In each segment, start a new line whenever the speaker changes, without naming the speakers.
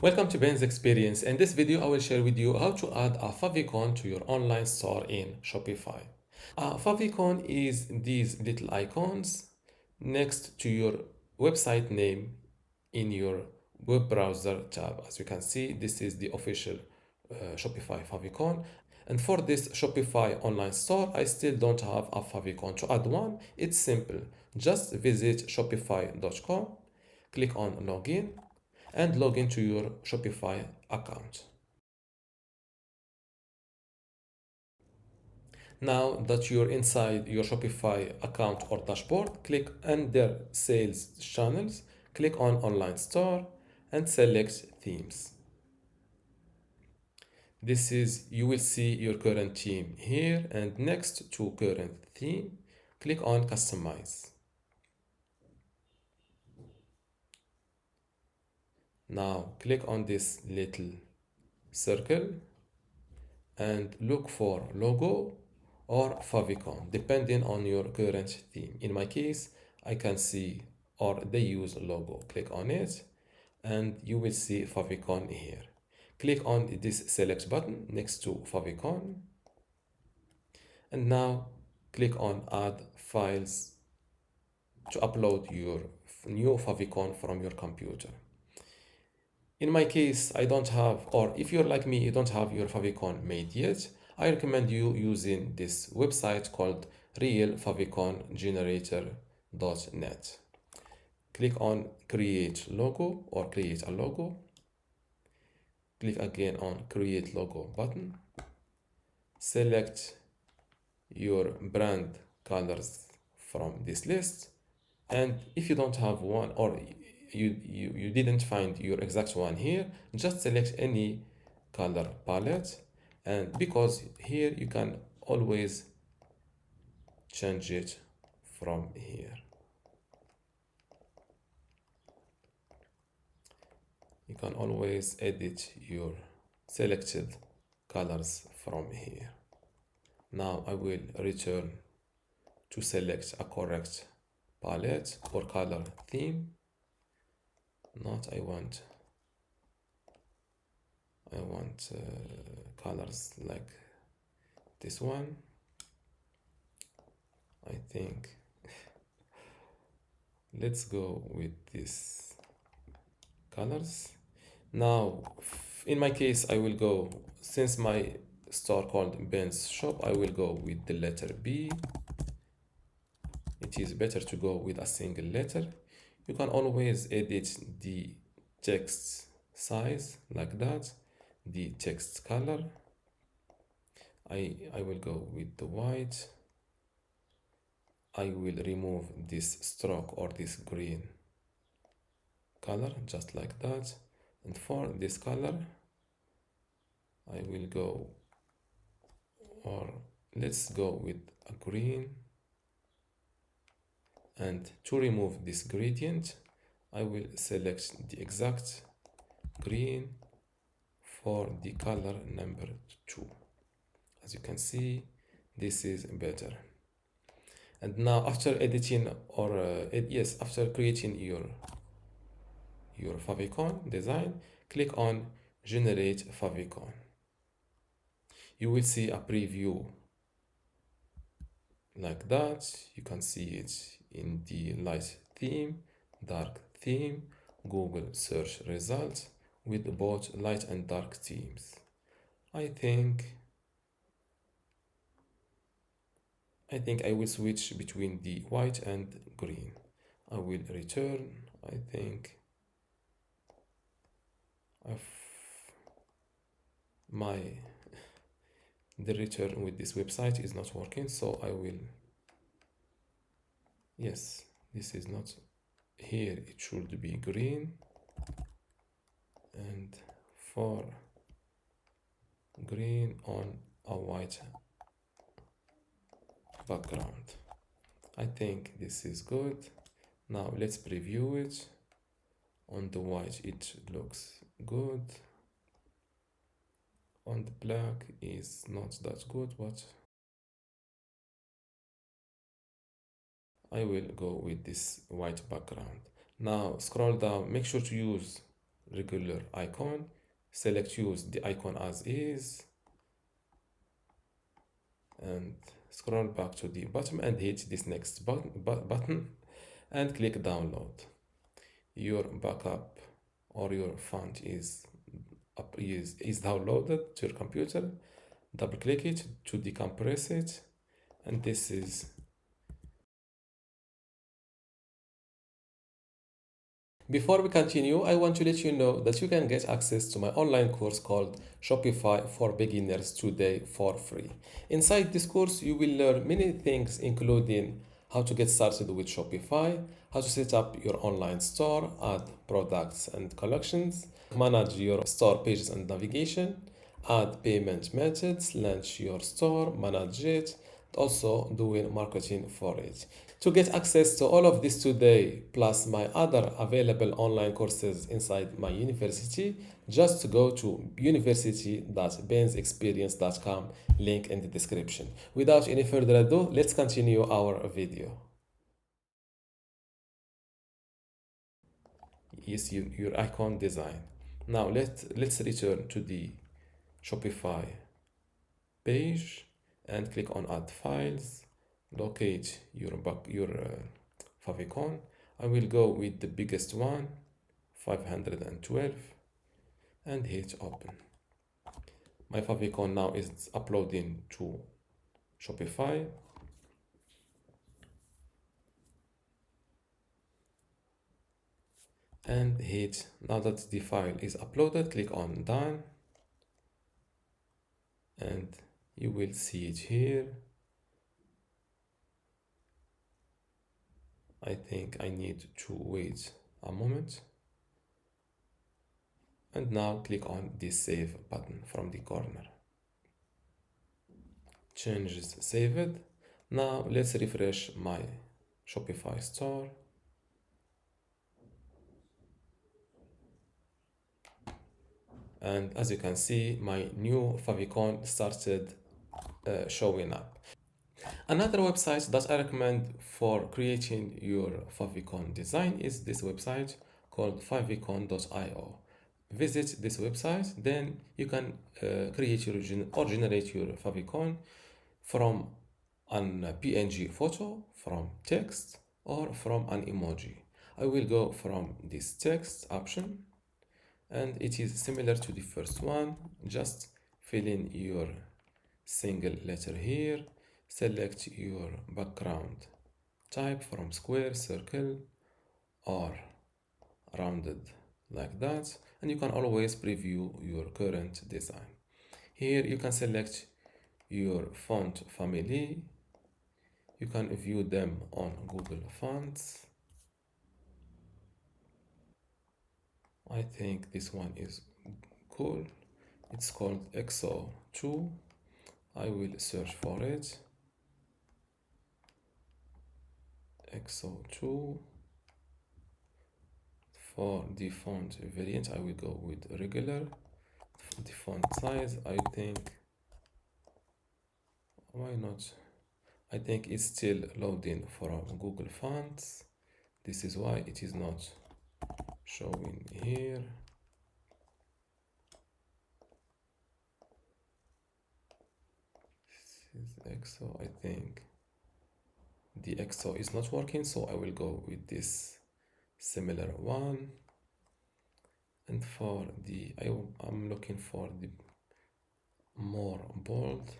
Welcome to Ben's Experience. In this video, I will share with you how to add a favicon to your online store in Shopify. A favicon is these little icons next to your website name in your web browser tab. As you can see, this is the official Shopify favicon. And for this Shopify online store, I still don't have a favicon. To add one, it's simple. Just visit shopify.com, click on login, and log into your Shopify account. Now that you're inside your Shopify account or dashboard, click under Sales Channels, click on Online Store, and select Themes. This is, you will see your current theme here, and next to current theme, click on Customize. Now click on this little circle and look for logo or favicon depending on your current theme. In my case, I can see or they use logo. Click on it and you will see favicon here. Click on this select button next to favicon and now click on add files to upload your new favicon from your computer. In my case, I don't have, or if you're like me, you don't have your favicon made yet, I recommend you using this website called Real Favicon Generator.net. Click on create logo or create a logo. Click again on create logo button. Select your brand colors from this list. And if you don't have one or you didn't find your exact one here, just select any color palette, and because here you can always change it from here. You can always edit your selected colors from here. Now I will return to select a correct palette or color theme. Not I want colors like this one. I think let's go with this colors. Now in my case I will go, since my store called Ben's shop, I will go with the letter B. It is better to go with a single letter. You can always edit the text size like that, the text color. I will go with the white. I will remove this stroke or this green color just like that. And for this color, I will go, or let's go with a green. And to remove this gradient, I will select the exact green for the color number 2. As you can see, this is better. And now after editing or after creating your favicon design, click on generate favicon. You will see a preview like that. You can see it in the light theme, dark theme, Google search results with both light and dark themes. I think I will switch between the white and green. I will return. I think the return with this website is not working, so I will, yes, this is not here, it should be green, and for green on a white background. I think this is good. Now let's preview it. On the white it looks good. On the black is not that good, but I will go with this white background. Now scroll down, make sure to use regular icon, select use the icon as is, and scroll back to the bottom and hit this next button and click download. Your backup or your font is downloaded to your computer. Double click it to decompress it, and this is. Before we continue, I want to let you know that you can get access to my online course called Shopify for Beginners today for free. Inside this course, you will learn many things, including how to get started with Shopify, how to set up your online store, add products and collections, manage your store pages and navigation, add payment methods, launch your store, manage it, also doing marketing for it. To get access to all of this today, plus my other available online courses inside my university, just go to university.bensexperience.com, link in the description. Without any further ado, let's continue our video. Yes, your icon design. Now let's return to the Shopify page and click on add files. Locate your favicon. I will go with the biggest one, 512, and hit open. My favicon now is uploading to Shopify. And hit, now that the file is uploaded, click on done, and you will see it here. I think I need to wait a moment. And now click on the save button from the corner. Changes saved. Now let's refresh my Shopify store. And as you can see, my new favicon started showing up. Another website that I recommend for creating your favicon design is this website called favicon.io. Visit this website, then you can create your or generate your favicon from an PNG photo, from text, or from an emoji. I will go from this text option, and it is similar to the first one. Just fill in your single letter here, select your background type from square, circle, or rounded like that, and you can always preview your current design. Here you can select your font family. You can view them on Google Fonts. I think this one is cool. It's called EXO2. I will search for it. EXO2. For the font variant, I will go with regular. The font size, I think, why not? I think it's still loading from Google Fonts. This is why it is not showing here. This is EXO. I think the EXO is not working, so I will go with this similar one. And for the I'm looking for the more bold,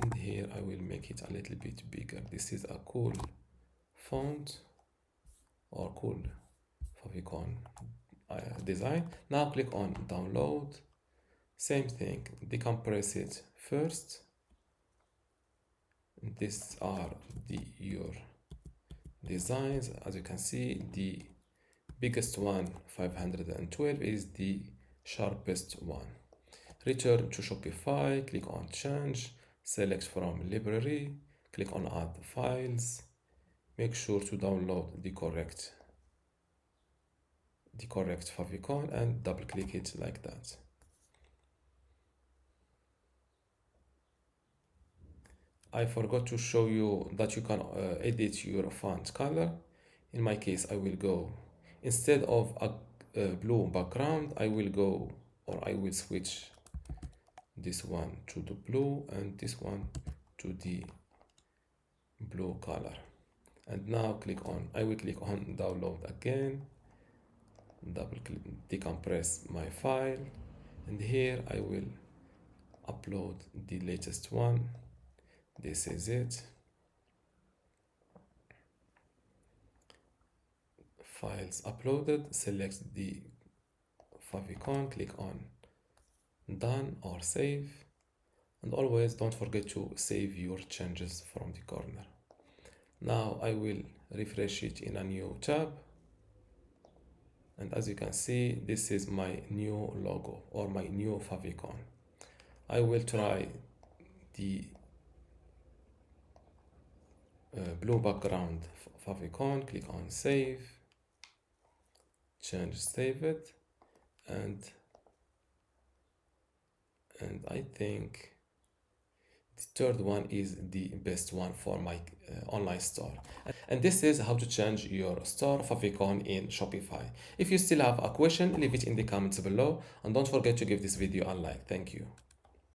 and here I will make it a little bit bigger. This is a cool font or cool favicon design. Now click on download. Same thing, decompress it first. These are your designs. As you can see, the biggest one, 512, is the sharpest one. Return to Shopify, click on change, select from library, click on add files. Make sure to download the correct favicon and double click it like that. I forgot to show you that you can edit your font color. In my case, I will go, instead of blue background, I will go, or I will switch this one to the blue and this one to the blue color. And now I will click on download again, double click, decompress my file, and here I will upload the latest one. This is it. Files uploaded, select the favicon, click on done or save, and always don't forget to save your changes from the corner. Now I will refresh it in a new tab, and as you can see, this is my new logo or my new favicon. I will try the blue background favicon, click on save, change, save it, and I think the third one is the best one for my online store. And this is how to change your store favicon in Shopify. If you still have a question, leave it in the comments below, and don't forget to give this video a like. Thank you.